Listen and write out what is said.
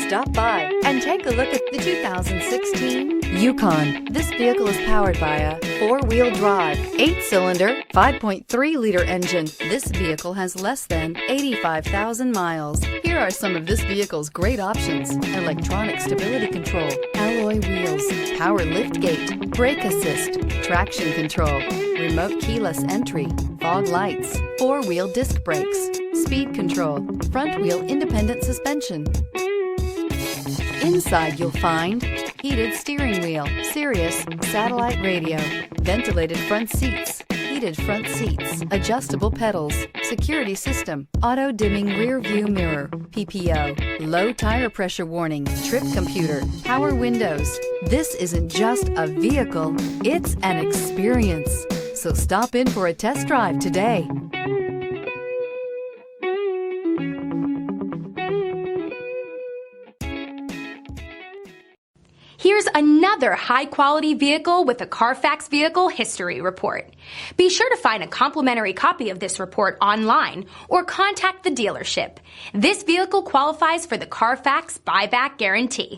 Stop by and take a look at the 2016 Yukon. This vehicle is powered by a 4-wheel drive, 8-cylinder, 5.3-liter engine. This vehicle has less than 85,000 miles. Here are some of this vehicle's great options: electronic stability control, alloy wheels, power liftgate, brake assist, traction control, remote keyless entry, fog lights, 4-wheel disc brakes, speed control, front-wheel independent suspension. Inside you'll find heated steering wheel, Sirius satellite radio, ventilated front seats, heated front seats, adjustable pedals, security system, auto-dimming rear view mirror, PPO, low tire pressure warning, trip computer, power windows. This isn't just a vehicle, it's an experience. So stop in for a test drive today. Here's another high-quality vehicle with a Carfax Vehicle History Report. Be sure to find a complimentary copy of this report online or contact the dealership. This vehicle qualifies for the Carfax Buyback Guarantee.